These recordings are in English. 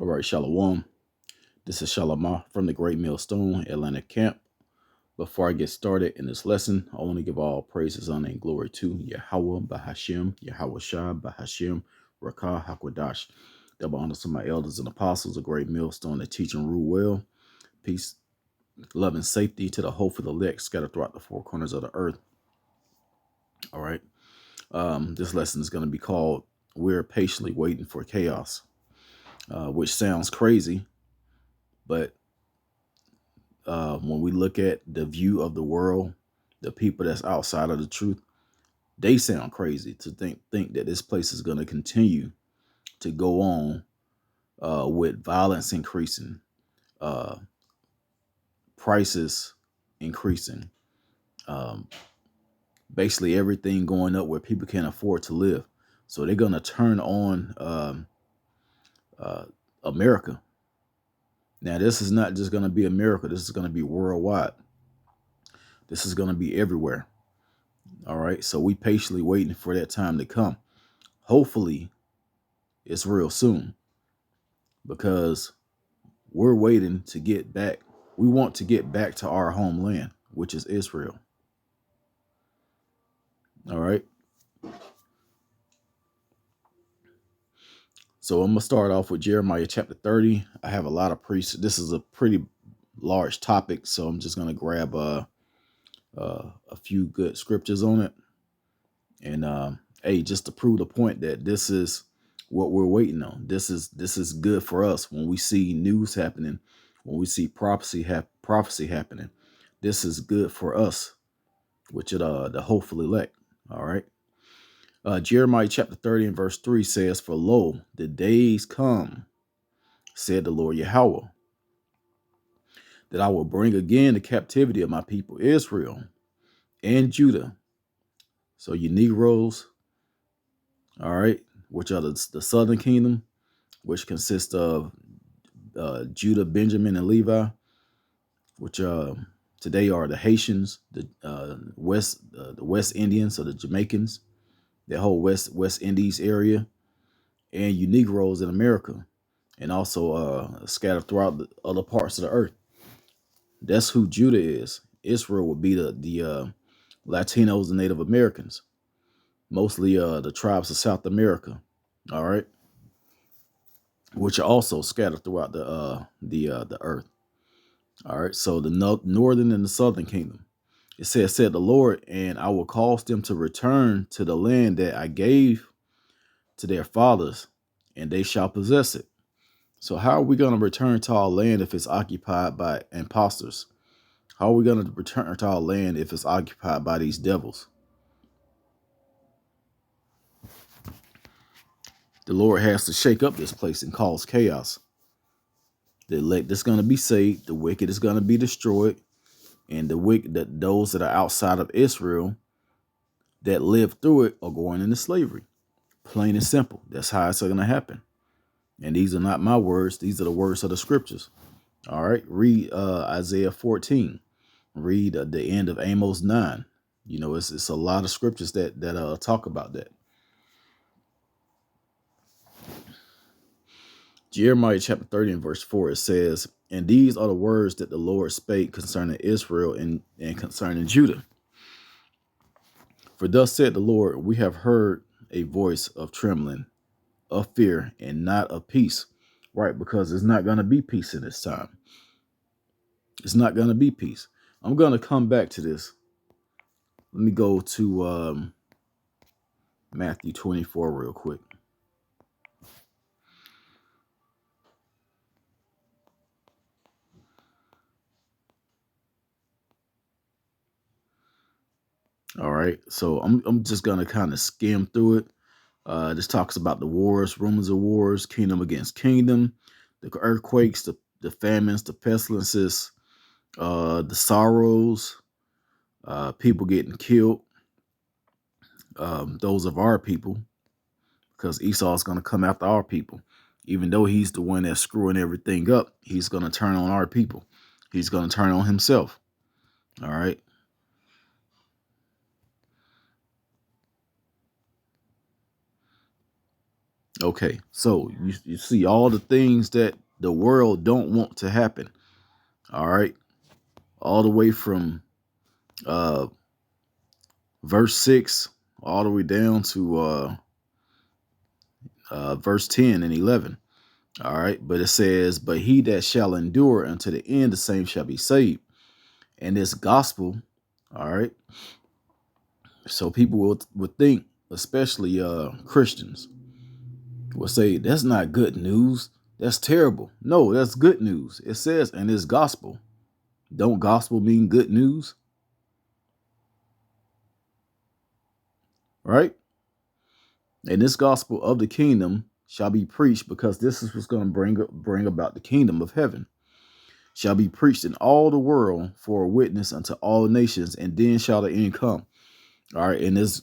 All right, Shalom. This is Shalomah from the Great Millstone Atlanta camp. Before I get started in this lesson, I want to give all praises, honor, and glory to Yahweh Bahashim, Yahweh Shah Bahashim, Rakah Hakwadash. Double honor to my elders and apostles, a great millstone that teach and rule well. Peace, love, and safety to the hope of the elect scattered throughout the four corners of the earth. All right. This lesson is going to be called We're Patiently Waiting for Chaos, which sounds crazy, but when we look at the view of the world, the people that's outside of the truth, they sound crazy to think that this place is going to continue to go on with violence increasing, uh, prices increasing, um, basically everything going up where people can't afford to live. So they're going to turn on America. Now, this is not just going to be America. This is going to be worldwide. This is going to be everywhere. All right. So we patiently waiting for that time to come. Hopefully it's real soon, because we're waiting to get back. We want to get back to our homeland, which is Israel. All right. So I'm going to start off with Jeremiah chapter 30. I have a lot of priests. This is a pretty large topic, so I'm just going to grab a few good scriptures on it. And hey, just to prove the point that this is what we're waiting on. This is good for us when we see news happening, when we see prophecy happening. This is good for us, which is the hopeful elect. All right. Jeremiah chapter 30 and verse 3 says, "For lo, the days come, said the Lord Yahweh, that I will bring again the captivity of my people Israel and Judah." So you Negroes, all right, which are the southern kingdom, which consists of Judah, Benjamin, and Levi, which today are the Haitians, the West Indians, or the Jamaicans, the whole West Indies area, and you Negroes in America, and also scattered throughout the other parts of the earth. That's who Judah is. Israel would be the Latinos and Native Americans, mostly the tribes of South America. All right, which are also scattered throughout the earth. All right, so the northern and the southern kingdom. It said the Lord, and I will cause them to return to the land that I gave to their fathers, and they shall possess it. So how are we going to return to our land if it's occupied by imposters? How are we going to return to our land if it's occupied by these devils? The Lord has to shake up this place and cause chaos. The elect is going to be saved. The wicked is going to be destroyed. And those that are outside of Israel that live through it are going into slavery. Plain and simple. That's how it's going to happen. And these are not my words. These are the words of the scriptures. All right. Read Isaiah 14. Read the end of Amos 9. You know, it's a lot of scriptures that talk about that. Jeremiah chapter 30 and verse 4, it says, "And these are the words that the Lord spake concerning Israel and concerning Judah. For thus said the Lord, we have heard a voice of trembling, of fear, and not of peace." Right, because it's not going to be peace in this time. It's not going to be peace. I'm going to come back to this. Let me go to Matthew 24 real quick. All right, so I'm just going to kind of skim through it. This talks about the wars, rumors of wars, kingdom against kingdom, the earthquakes, the famines, the pestilences, the sorrows, people getting killed, those of our people, because Esau is going to come after our people. Even though he's the one that's screwing everything up, he's going to turn on our people. He's going to turn on himself. All right. Okay, so you see all the things that the world don't want to happen. All right, all the way from uh verse 6 all the way down to verse 10 and 11. All right, but it says, but he that shall endure unto the end, the same shall be saved. And this gospel, all right, so people would think, especially Christians, will say that's not good news, that's terrible. No, that's good news. It says, and this gospel. Don't gospel mean good news? Right? And this gospel of the kingdom shall be preached, because this is what's going to bring about the kingdom of heaven. Shall be preached in all the world for a witness unto all nations, and then shall the end come. All right, and this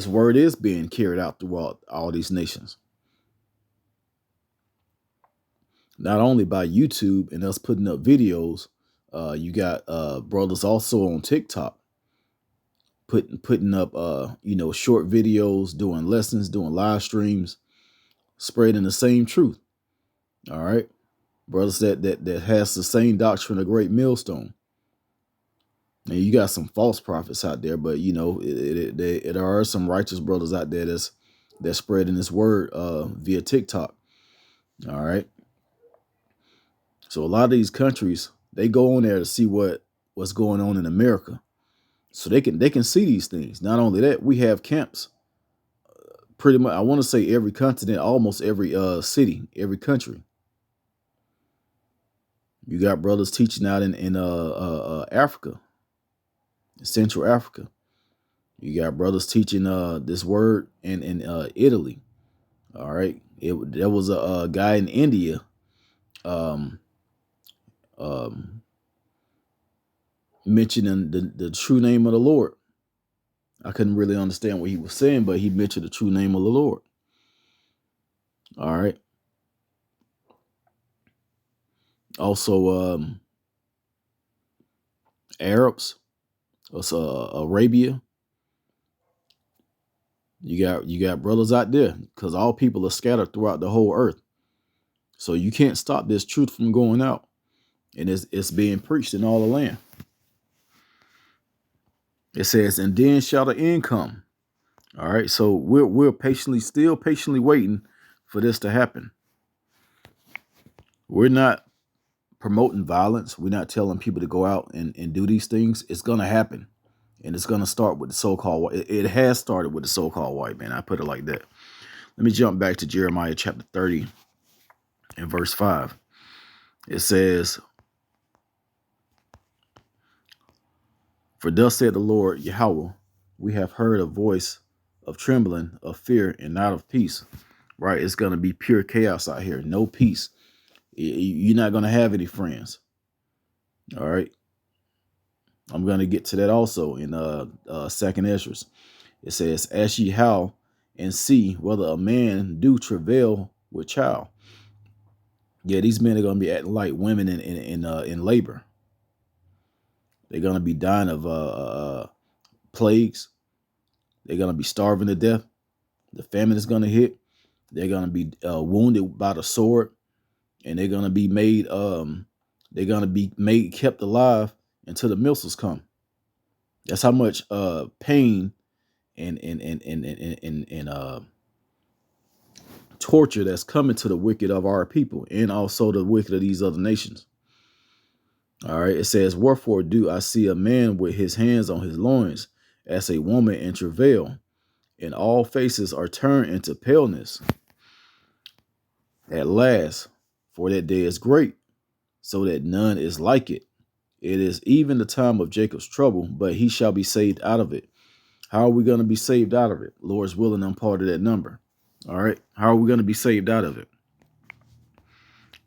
word is being carried out throughout all these nations. Not only by YouTube and us putting up videos, you got brothers also on TikTok putting up short videos, doing lessons, doing live streams, spreading the same truth. All right, brothers that has the same doctrine of great millstone. And you got some false prophets out there, but there are some righteous brothers out there that's spreading this word via TikTok. All right. So a lot of these countries, they go on there to see what's going on in America, so they can see these things. Not only that, we have camps pretty much, I want to say every continent, almost every city, every country. You got brothers teaching out in Africa, Central Africa. You got brothers teaching this word in Italy. All right, there was a guy in India, um, mentioning the true name of the Lord. I couldn't really understand what he was saying, but he mentioned the true name of the Lord. All right. Also, Arabs, Arabia. You got brothers out there, because all people are scattered throughout the whole earth. So you can't stop this truth from going out, and it's being preached in all the land. It says, and then shall the end come. All right, so we're still patiently waiting for this to happen. We're not promoting violence. We're not telling people to go out and do these things. It's going to happen. And it's going to start with the so-called white. It has started with the so-called white man. I put it like that. Let me jump back to Jeremiah chapter 30 and verse 5. It says, for thus said the Lord Yahweh, we have heard a voice of trembling, of fear, and not of peace. Right? It's going to be pure chaos out here. No peace. You're not going to have any friends. All right. I'm going to get to that also in Second Ezra. It says, as ye howl and see whether a man do travail with child. Yeah, these men are going to be acting like women in labor. They're going to be dying of plagues. They're going to be starving to death. The famine is going to hit. They're going to be wounded by the sword, and they're going to be kept alive until the missiles come. That's how much pain and torture that's coming to the wicked of our people, and also the wicked of these other nations. All right, it says, wherefore do I see a man with his hands on his loins, as a woman in travail, and all faces are turned into paleness. At last, for that day is great, so that none is like it. It is even the time of Jacob's trouble, but he shall be saved out of it. How are we going to be saved out of it? Lord's willing, I'm part of that number. All right. How are we going to be saved out of it?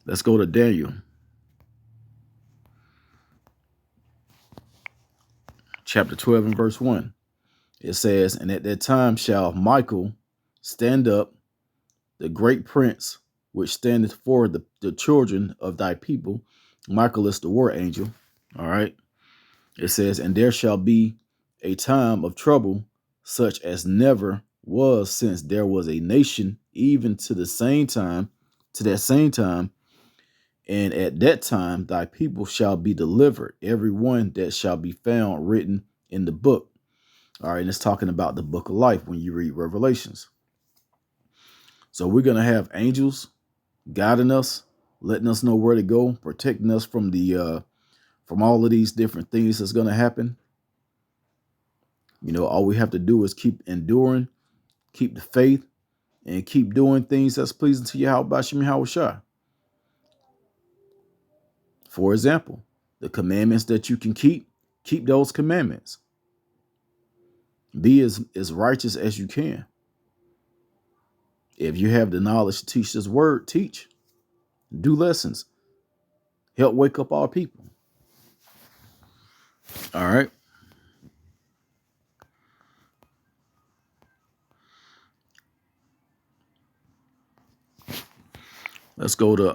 Let's go to Daniel. Chapter 12 and verse 1. It says, and at that time shall Michael stand up, the great prince, which standeth for the children of thy people. Michael is the war angel. All right. It says, and there shall be a time of trouble, such as never was since there was a nation, even to that same time, and at that time thy people shall be delivered, every one that shall be found written in the book. All right, and it's talking about the book of life when you read Revelations. So we're gonna have angels guiding us, letting us know where to go, protecting us from from all of these different things that's gonna happen. All we have to do is keep enduring, keep the faith, and keep doing things that's pleasing to Yahweh Bashim Yahweh Shai. For example, the commandments that you can keep those commandments. Be as righteous as you can. If you have the knowledge to teach this word, teach. Do lessons. Help wake up our people. All right. Let's go to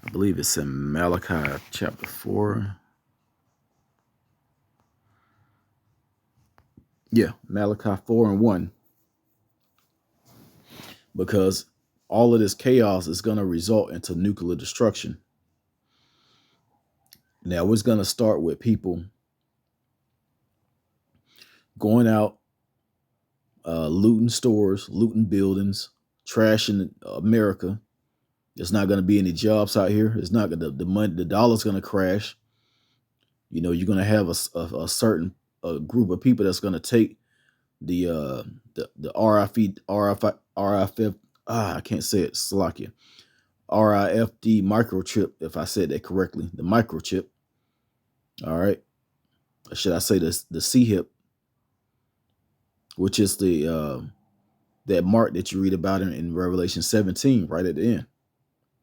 I believe it's in Malachi chapter 4. Yeah, Malachi 4:1. Because all of this chaos is going to result into nuclear destruction. Now, it's going to start with people going out, looting stores, looting buildings, trashing America. There's not going to be any jobs out here. It's not going to, the dollar's going to crash. You're going to have a certain group of people that's going to take the RFF, I can't say it, Slovakia, RIFD microchip, if I said that correctly, the microchip. All right. Or should I say the CHIP, which is the that mark that you read about in Revelation 17, right at the end.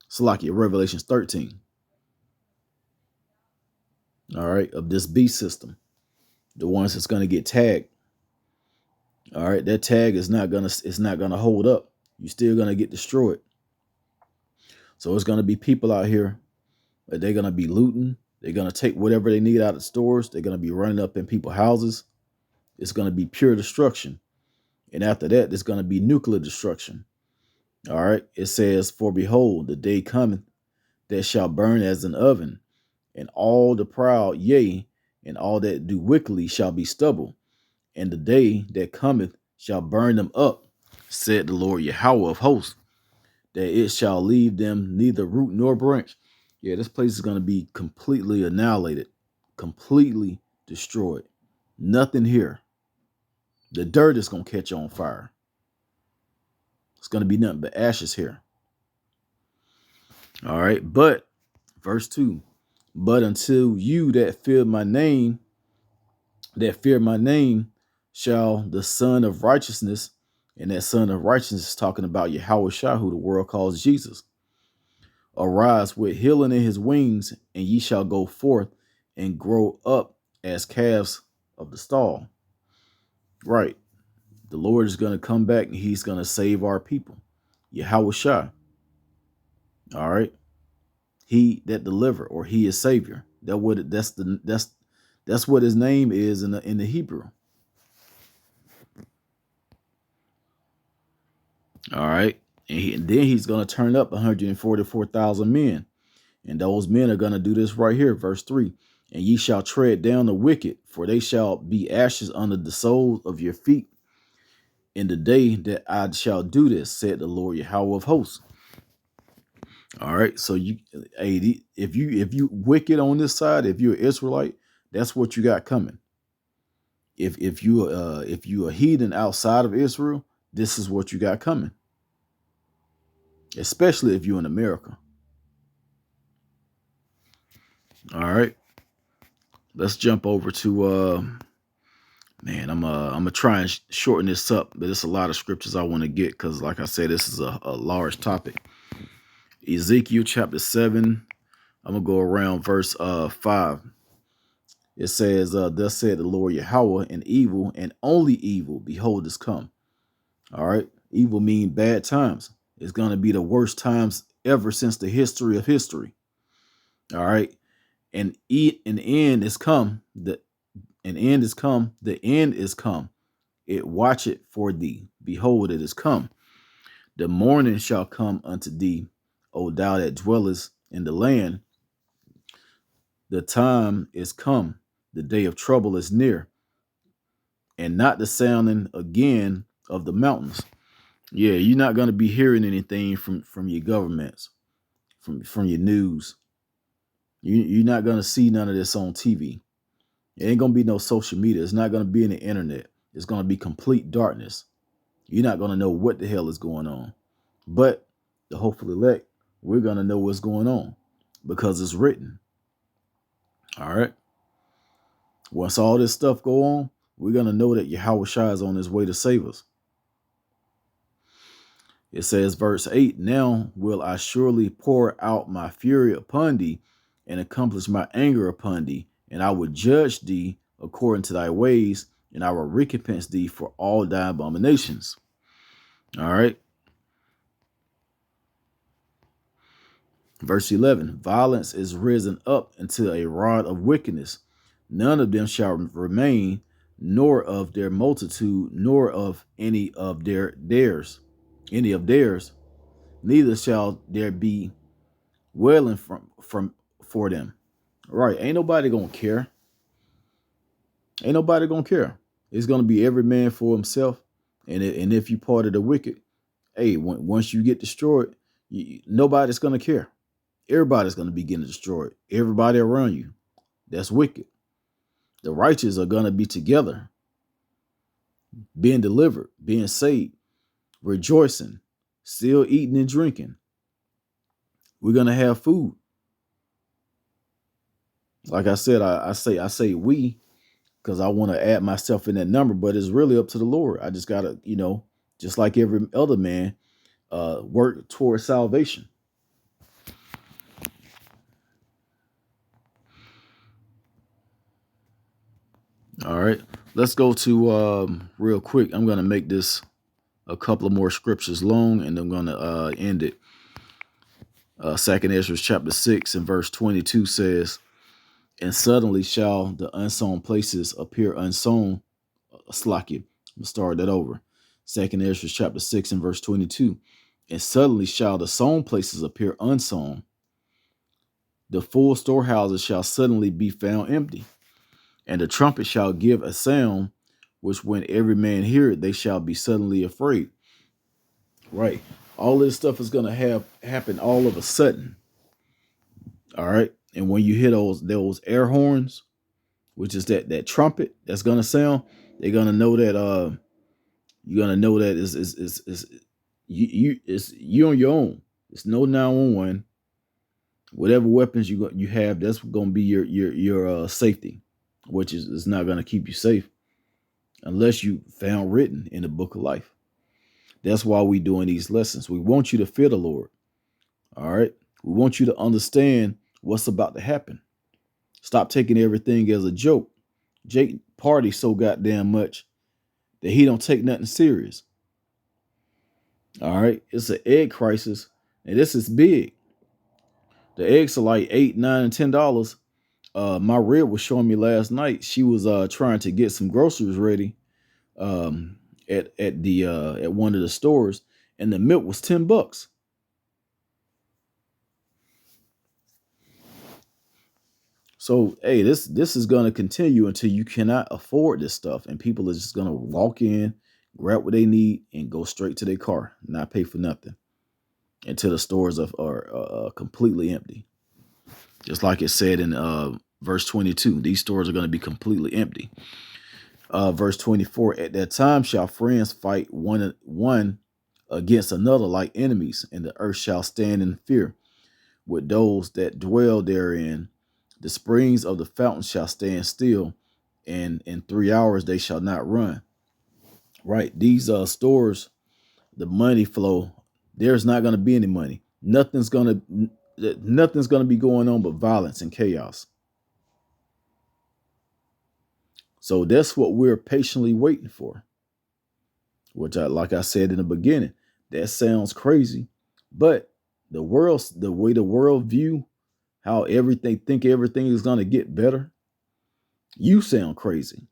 Slovakia, Revelation 13. All right, of this beast system, the ones that's going to get tagged. All right, that tag it's not gonna hold up. You're still gonna get destroyed. So it's gonna be people out here that they're gonna be looting. They're gonna take whatever they need out of stores. They're gonna be running up in people's houses. It's gonna be pure destruction. And after that, there's gonna be nuclear destruction. All right. It says, "For behold, the day cometh that shall burn as an oven, and all the proud, yea, and all that do wickedly shall be stubble. And the day that cometh shall burn them up, said the Lord Yahweh of hosts, that it shall leave them neither root nor branch." Yeah, this place is going to be completely annihilated, completely destroyed. Nothing here. The dirt is going to catch on fire. It's going to be nothing but ashes here. All right. But verse 2, "But until you that fear my name, shall the Son of Righteousness," and that Son of Righteousness is talking about Yahweh Shah, who the world calls Jesus, "arise with healing in his wings, and ye shall go forth and grow up as calves of the stall." Right. The Lord is going to come back and he's going to save our people. Yahweh Shah. All right. He that deliver, or he is Savior. That's what his name is in the Hebrew. All right. And then he's going to turn up 144,000 men. And those men are going to do this right here. Verse 3, "And ye shall tread down the wicked, for they shall be ashes under the soles of your feet in the day that I shall do this, said the Lord Yahweh of hosts." All right. So if you wicked on this side, if you're an Israelite, that's what you got coming. If you a heathen outside of Israel, this is what you got coming. Especially if you're in America. All right. Let's jump over to man, I'm gonna try and shorten this up, but it's a lot of scriptures I want to get because, like I said, this is a large topic. Ezekiel chapter 7. I'm gonna go around verse 5. It says, "Thus said the Lord Yahweh, and evil and only evil, behold, is come." All right, evil mean bad times. It's gonna be the worst times ever since the history of history. All right, and an end is come. An end is come. The end is come. It watcheth for thee. Behold, it is come. The morning shall come unto thee, O thou that dwellest in the land. The time is come. The day of trouble is near, and not the sounding again of the mountains. Yeah, you're not going to be hearing anything from your governments, from your news. You're not going to see none of this on TV. It ain't going to be no social media. It's not going to be in the internet. It's going to be complete darkness. You're not going to know what the hell is going on. But the hopeful elect, we're going to know what's going on because it's written. All right. Once all this stuff go on, we're going to know that Yahweh Shai is on his way to save us. It says, verse 8, now will I surely pour out my fury upon thee and accomplish my anger upon thee, and I will judge thee according to thy ways, and I will recompense thee for all thy abominations. All right. Verse 11, violence is risen up into a rod of wickedness. None of them shall remain, nor of their multitude, nor of any of theirs, neither shall there be wailing for them. Right. Ain't nobody gonna care. Ain't nobody gonna care. It's gonna be every man for himself. And if you part of the wicked, hey, once you get destroyed, nobody's gonna care. Everybody's gonna be getting destroyed. Everybody around you. That's wicked. The righteous are gonna be together, being delivered, being saved, rejoicing, still eating and drinking. We're gonna have food. Like I said, I say we, because I want to add myself in that number, but it's really up to the Lord. I just gotta, just like every other man, work towards salvation. All right, let's go to real quick. I'm gonna make this a couple of more scriptures long, and I'm gonna end it. 2nd Ezra chapter 6 and verse 22 says, and suddenly shall the unsown places appear unsown. Slakia. I'm gonna start that over. 2nd Ezra chapter 6 and verse 22. And suddenly shall the sown places appear unsown. The full storehouses shall suddenly be found empty. And the trumpet shall give a sound, which when every man hear it, they shall be suddenly afraid. Right. All this stuff is going to happen all of a sudden. All right. And when you hear those air horns, which is that trumpet that's going to sound, they're going to know that you're going to know that is you on your own. It's no 911. Whatever weapons you have, that's going to be your safety, which is not going to keep you safe unless you found written in the book of life. That's why we're doing these lessons. We want you to fear the Lord. All right. We want you to understand what's about to happen. Stop taking everything as a joke. Jake parties so goddamn much that he don't take nothing serious. All right. It's an egg crisis, and this is big. The eggs are like $8, $9, and $10. My rib was showing me last night. She was trying to get some groceries ready at one of the stores, and the milk was $10. So hey, this is gonna continue until you cannot afford this stuff, and people are just gonna walk in, grab what they need, and go straight to their car, not pay for nothing, until the stores are completely empty. Just like it said in verse 22, these stores are going to be completely empty. Verse 24, at that time shall friends fight one against another like enemies, and the earth shall stand in fear with those that dwell therein. The springs of the fountain shall stand still, and in 3 hours they shall not run. Right. These stores, the money flow, there's not going to be any money. Nothing's going to be going on but violence and chaos. So that's what we're patiently waiting for. Which, like I said in the beginning, that sounds crazy, but the way the world view how everything is going to get better, You sound crazy.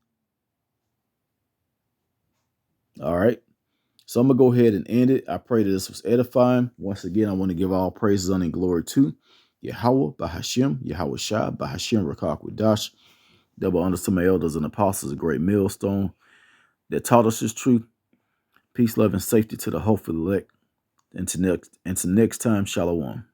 All right. So I'm going to go ahead and end it. I pray that this was edifying. Once again, I want to give all praises, honor, and glory to Yahweh, Bahashim, Yahweh Shah, Bahashim, Rakak Wadash. Double honors to my elders and apostles, a great millstone that taught us his truth. Peace, love, and safety to the hopeful elect. And to next time, Shalom.